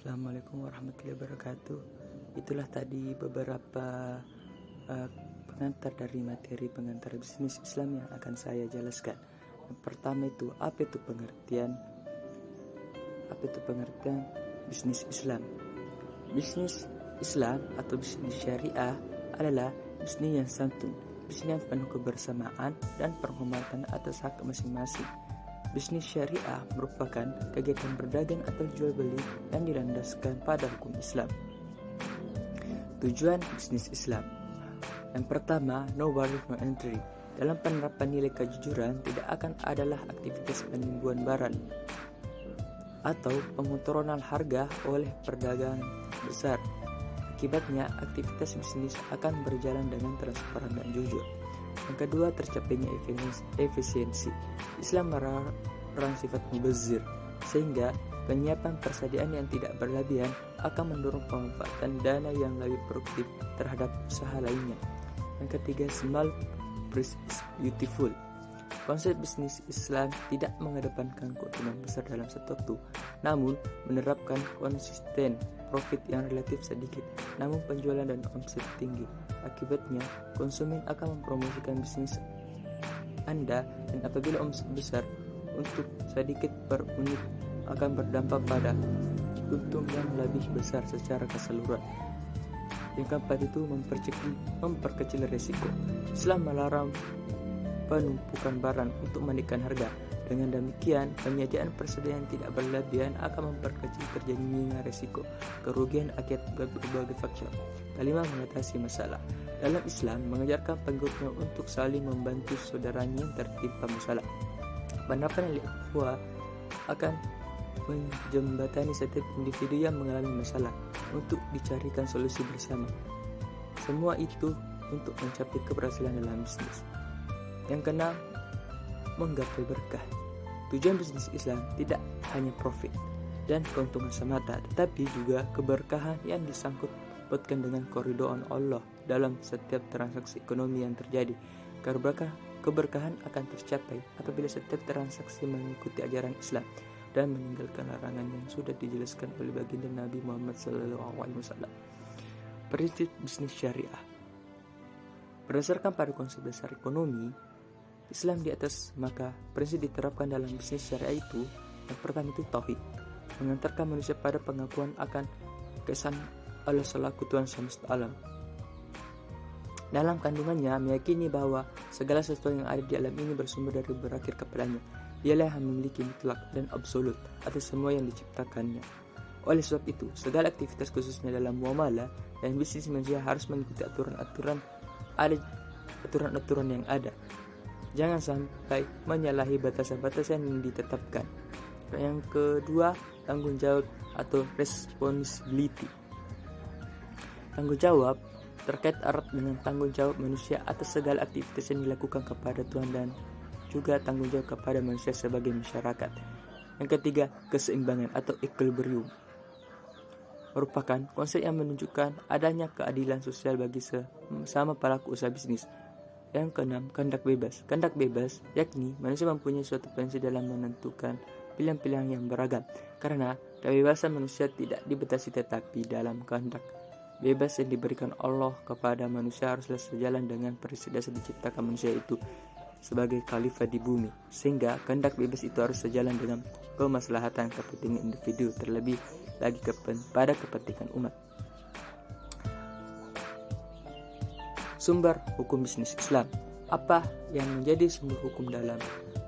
Assalamualaikum warahmatullahi wabarakatuh. Itulah tadi beberapa pengantar dari materi pengantar bisnis Islam yang akan saya jelaskan. Yang pertama itu apa itu pengertian bisnis Islam. Bisnis Islam atau bisnis syariah adalah bisnis yang santun, bisnis yang penuh kebersamaan dan penghormatan atas hak masing-masing. Bisnis syariah merupakan kegiatan berdagang atau jual beli yang dilandaskan pada hukum Islam. Tujuan bisnis Islam. Yang pertama, no barrier no entry. Dalam penerapan nilai kejujuran tidak akan adalah aktivitas penimbunan barang atau pengontrolan harga oleh perdagangan besar. Akibatnya, aktivitas bisnis akan berjalan dengan transparan dan jujur. Yang kedua, tercapainya efisiensi. Islam melarang sifat mubazir, sehingga penyiapan persediaan yang tidak berlebihan akan mendorong pemanfaatan dana yang lebih produktif terhadap usaha lainnya. Yang ketiga, small price is beautiful. Konsep bisnis Islam tidak mengedepankan keuntungan besar dalam satu waktu, namun menerapkan konsisten profit yang relatif sedikit, namun penjualan dan omset tinggi. Akibatnya, konsumen akan mempromosikan bisnis Anda, dan apabila omset besar untuk sedikit per unit akan berdampak pada untung yang lebih besar secara keseluruhan. Yang keempat itu memperkecil risiko. Islam melarang penumpukan barang untuk menaikkan harga. Dengan demikian, penyediaan persediaan tidak berlebihan akan memperkecil terjadinya risiko kerugian akibat berbagai faktor. Kelima, mengatasi masalah. Dalam Islam, mengajarkan pengikutnya untuk saling membantu saudaranya yang tertimpa masalah. Penerapan al-ikhwah akan menjembatani setiap individu yang mengalami masalah untuk dicarikan solusi bersama. Semua itu untuk mencapai keberhasilan dalam bisnis. Yang keenam, menggapai berkah. Tujuan bisnis Islam tidak hanya profit dan keuntungan semata, tetapi juga keberkahan yang disangkut pautkan dengan koridor Allah dalam setiap transaksi ekonomi yang terjadi. Keberkahan akan tercapai apabila setiap transaksi mengikuti ajaran Islam dan meninggalkan larangan yang sudah dijelaskan oleh baginda Nabi Muhammad SAW. Prinsip bisnis syariah. Berdasarkan pada konsep dasar ekonomi Islam di atas, maka prinsip diterapkan dalam bisnis syariah itu yang pertama itu tauhid, mengantarkan manusia pada pengakuan akan keesaan Allah selaku Tuhan semesta alam. Dalam kandungannya meyakini bahwa segala sesuatu yang ada di alam ini bersumber dari berakhir kepadanya. Dialah yang memiliki mutlak dan absolut atas semua yang diciptakannya. Oleh sebab itu, segala aktivitas khususnya dalam muamalah dan bisnis manusia harus mengikuti aturan-aturan yang ada. Jangan sampai menyalahi batasan-batasan yang ditetapkan. Yang kedua, tanggung jawab atau responsibility. Tanggung jawab terkait erat dengan tanggung jawab manusia atas segala aktivitas yang dilakukan kepada Tuhan dan juga tanggung jawab kepada manusia sebagai masyarakat. Yang ketiga, keseimbangan atau equilibrium merupakan konsep yang menunjukkan adanya keadilan sosial bagi sesama pelaku usaha bisnis. Yang keenam, kehendak bebas. Kehendak bebas yakni manusia mempunyai suatu potensi dalam menentukan pilihan-pilihan yang beragam, karena kebebasan manusia tidak dibatasi, tetapi dalam kehendak bebas yang diberikan Allah kepada manusia haruslah sejalan dengan prinsip dasar diciptakan manusia itu sebagai khalifah di bumi, sehingga kehendak bebas itu harus sejalan dengan kemaslahatan kepentingan individu, terlebih lagi pada kepentingan umat. Sumber hukum bisnis Islam. Apa yang menjadi sumber hukum dalam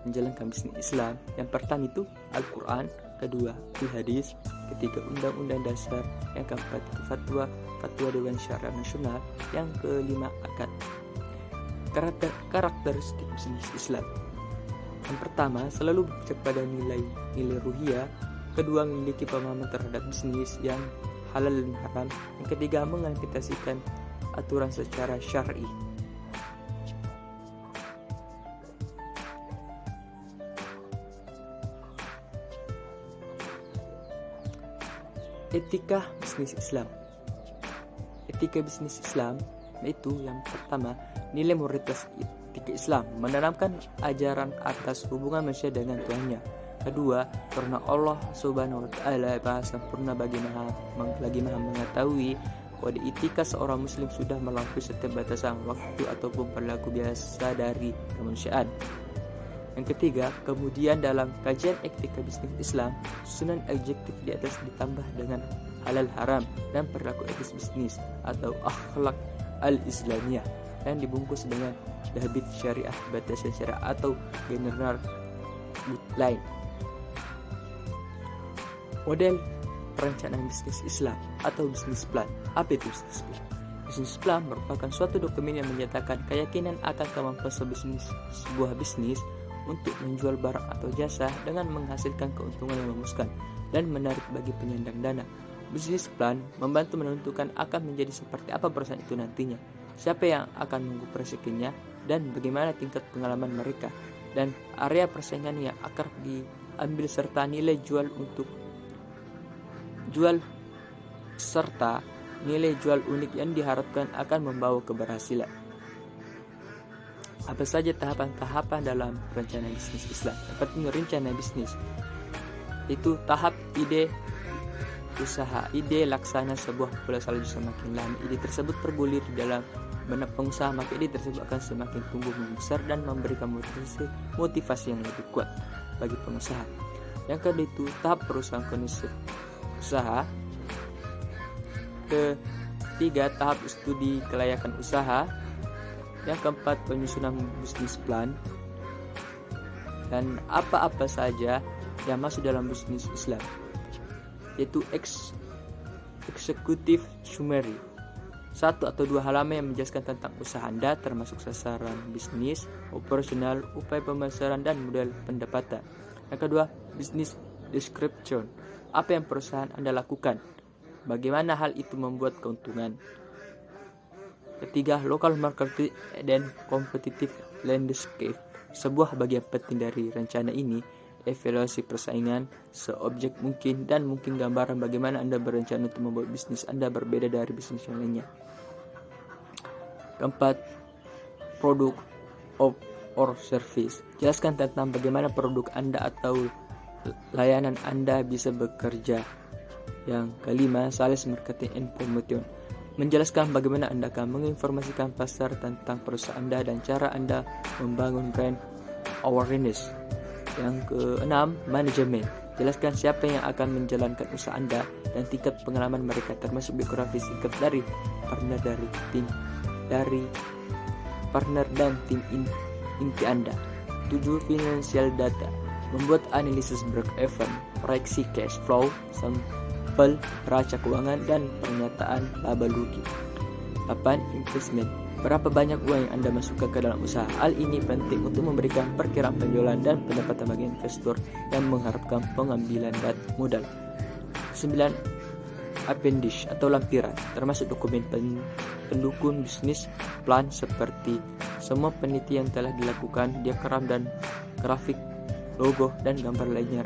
menjalankan bisnis Islam? Yang pertama itu Al-Quran, kedua hadis, ketiga undang-undang dasar, yang keempat itu fatwa Dewan Syariah Nasional, yang kelima akad. Karakteristik bisnis Islam. Yang pertama, selalu berpijak pada nilai ruhiyah. Kedua, memiliki pemahaman terhadap bisnis yang halal dan haram. Yang ketiga, mengimplementasikan aturan secara syar'i. Etika bisnis Islam. Etika bisnis Islam yaitu yang pertama, nilai moralitas etika Islam menanamkan ajaran atas hubungan manusia dengan Tuhannya. Kedua, karena Allah Subhanahu wa taala Maha sempurna lagi Maha mengetahui kode etika seorang muslim sudah melampaui setiap batasan waktu ataupun perilaku biasa dari kemanusiaan. Yang ketiga, kemudian dalam kajian etika bisnis Islam, sunan adjektif di atas ditambah dengan halal haram dan perilaku etis bisnis atau akhlak al-islamiyah dan dibungkus dengan habit syariah, batasan syariah atau general guideline. Model perencanaan bisnis Islam atau bisnis plan. Apa itu bisnis plan? Bisnis plan merupakan suatu dokumen yang menyatakan keyakinan akan kemampuan sebuah bisnis untuk menjual barang atau jasa dengan menghasilkan keuntungan yang memuaskan dan menarik bagi penyandang dana. Bisnis plan membantu menentukan akan menjadi seperti apa perusahaan itu nantinya, siapa yang akan mengoperasikannya, dan bagaimana tingkat pengalaman mereka, dan area persaingan yang akan diambil serta nilai jual serta nilai jual unik yang diharapkan akan membawa keberhasilan. Apa saja tahapan-tahapan dalam perencanaan bisnis Islam? Yang penting rencana bisnis itu tahap ide usaha, ide laksana sebuah pola salju semakin lama ide tersebut bergulir di dalam benak pengusaha, maka ide tersebut akan semakin tumbuh membesar dan memberikan motivasi yang lebih kuat bagi pengusaha. Yang kedua itu tahap perusahaan kondisi usaha. Ketiga, tahap studi kelayakan usaha. Yang keempat, penyusunan bisnis plan. Dan apa-apa saja yang masuk dalam bisnis Islam, yaitu eksekutif summary, 1 atau 2 halaman yang menjelaskan tentang usaha Anda termasuk sasaran bisnis, operasional, upaya pemasaran, dan model pendapatan. Yang kedua, business description, apa yang perusahaan Anda lakukan, bagaimana hal itu membuat keuntungan. Ketiga, local market dan competitive landscape, sebuah bagian penting dari rencana ini, evaluasi persaingan seobjek mungkin dan mungkin gambaran bagaimana Anda berencana untuk membuat bisnis Anda berbeda dari bisnis yang lainnya. Keempat, produk or service, jelaskan tentang bagaimana produk Anda atau layanan Anda bisa bekerja. Yang kelima, sales marketing and promotion, menjelaskan bagaimana Anda akan menginformasikan pasar tentang perusahaan Anda dan cara Anda membangun brand awareness. Yang keenam, manajemen, jelaskan siapa yang akan menjalankan usaha Anda dan tingkat pengalaman mereka termasuk biografi singkat dari partner dan tim inti Anda. 7. Financial data, membuat analisis break-even, proyeksi cash flow, sampel neraca keuangan, dan pernyataan laba rugi. 8. Investment, berapa banyak uang yang Anda masukkan ke dalam usaha. Hal ini penting untuk memberikan perkiraan penjualan dan pendapatan bagi investor yang mengharapkan pengambilan modal. 9. Appendix atau lampiran, termasuk dokumen pendukung bisnis plan seperti semua penelitian yang telah dilakukan, diagram dan grafik, logo, dan gambar lainnya,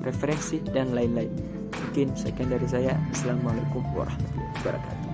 referensi dan lain-lain. Mungkin sekian dari saya. Assalamualaikum warahmatullahi wabarakatuh.